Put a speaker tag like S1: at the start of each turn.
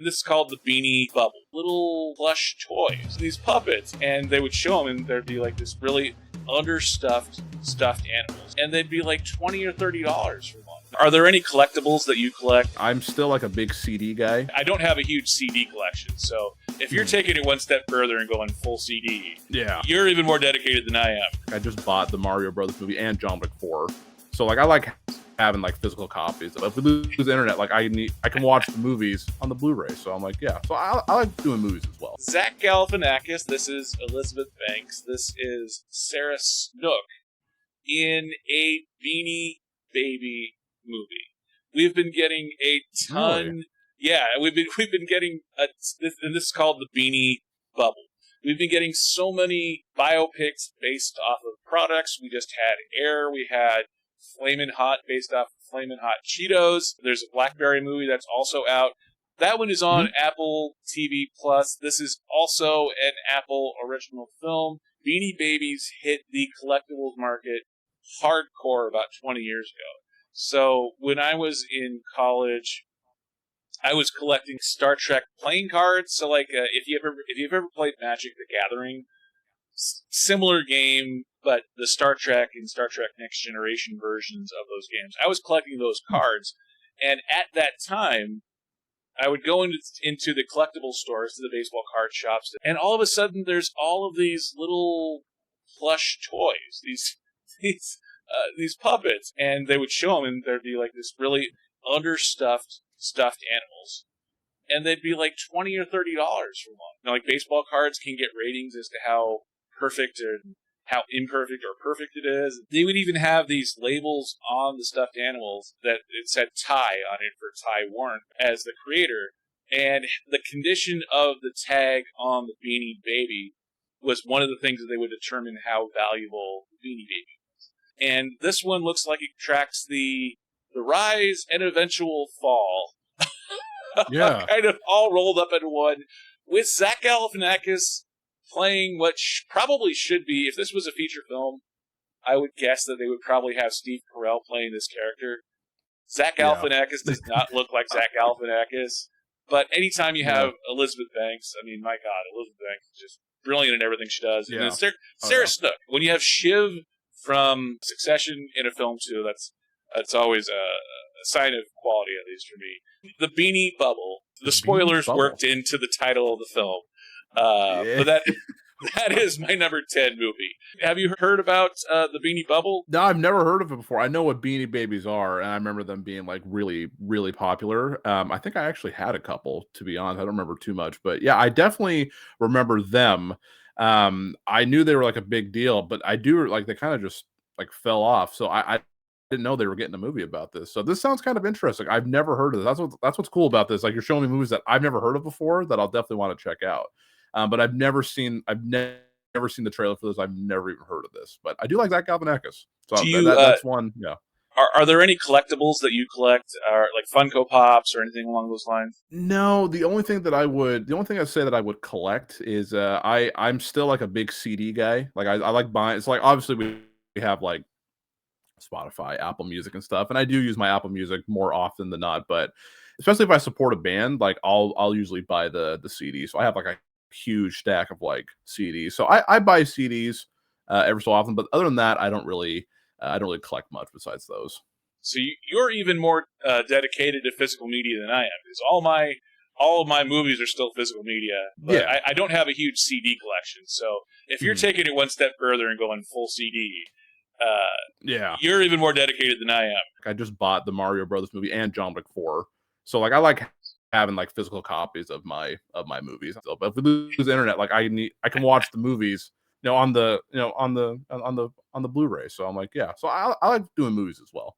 S1: This is called the Beanie Bubble. Little plush toys, these puppets, and they would show them, and there'd be like this really understuffed stuffed animals, and they'd be like $20 or $30 for one. Are there any collectibles that you collect?
S2: I'm still like a big CD guy.
S1: I don't have a huge CD collection, so if you're taking it one step further and going full CD,
S2: yeah,
S1: you're even more dedicated than I am.
S2: I just bought the Mario Brothers movie and John Wick 4, so like I like having like physical copies. If we lose the internet, like I can watch the movies on the Blu-ray. So I'm like, yeah. So I like doing movies as well.
S1: Zach Galifinakis. This is Elizabeth Banks. This is Sarah Snook in a Beanie Baby movie. We've been getting a ton.
S2: Really?
S1: Yeah, we've been getting and this is called the Beanie Bubble. We've been getting so many biopics based off of products. We just had Air. We had Flamin' Hot based off of Flamin' Hot Cheetos. There's a Blackberry movie that's also out. That one is on Apple TV Plus. This is also an Apple original film. Beanie Babies hit the collectibles market hardcore about 20 years ago. So when I was in college, I was collecting Star Trek playing cards. So like if you've ever played Magic the Gathering, similar game, but the Star Trek and Star Trek Next Generation versions of those games. I was collecting those cards, and at that time, I would go into the collectible stores, to the baseball card shops, and all of a sudden, there's all of these little plush toys, these puppets, and they would show them, and there'd be like this really understuffed stuffed animals, and they'd be like $20 or $30 for one. Now, like baseball cards can get ratings as to how perfect or how imperfect or perfect it is. They would even have these labels on the stuffed animals that it said Ty on it for Ty Warren as the creator. And the condition of the tag on the Beanie Baby was one of the things that they would determine how valuable the Beanie Baby was. And this one looks like it tracks the rise and eventual fall.
S2: Yeah.
S1: Kind of all rolled up into one, with Zach Galifinakis playing what probably should be, if this was a feature film, I would guess that they would probably have Steve Carell playing this character. Zach Galifinakis does not look like Zach Galifinakis, but anytime you have Elizabeth Banks, I mean, my God, Elizabeth Banks is just brilliant in everything she does.
S2: Yeah.
S1: And Sarah Snook. When you have Shiv from Succession in a film too, that's always a sign of quality, at least for me. The Beanie Bubble. The spoilers worked into the title of the film. But that is my number 10 movie. Have you heard about the Beanie Bubble?
S2: No, I've never heard of it before. I know what Beanie Babies are, and I remember them being like really, really popular. I think I actually had a couple, to be honest. I don't remember too much, but yeah, I definitely remember them. I knew they were like a big deal, but I do like they kind of just like fell off. So I didn't know they were getting a movie about this. So this sounds kind of interesting. I've never heard of this. That's what's cool about this. Like you're showing me movies that I've never heard of before that I'll definitely want to check out. But I've never seen the trailer for this. I've never even heard of this. But I do like Zach Galifinakis. So that's one. Yeah.
S1: Are there any collectibles that you collect, or like Funko Pops or anything along those lines?
S2: No, the only thing I'd say that I would collect is I'm still like a big CD guy. Like I like buying. It's like obviously we have like Spotify, Apple Music and stuff, and I do use my Apple Music more often than not. But especially if I support a band, like I'll usually buy the CD. So I have like a huge stack of like CDs. So I buy CDs every so often, but other than that, I don't really collect much besides those.
S1: So you're even more dedicated to physical media than I am, because all of my movies are still physical media. But yeah. I don't have a huge CD collection. So if you're taking it one step further and going full CD, you're even more dedicated than I am.
S2: I just bought the Mario Brothers movie and John Wick 4. So like I like having like physical copies of my movies. So, but if we lose the internet, like I can watch the movies, on the Blu-ray. So I'm like, yeah. So I like doing movies as well.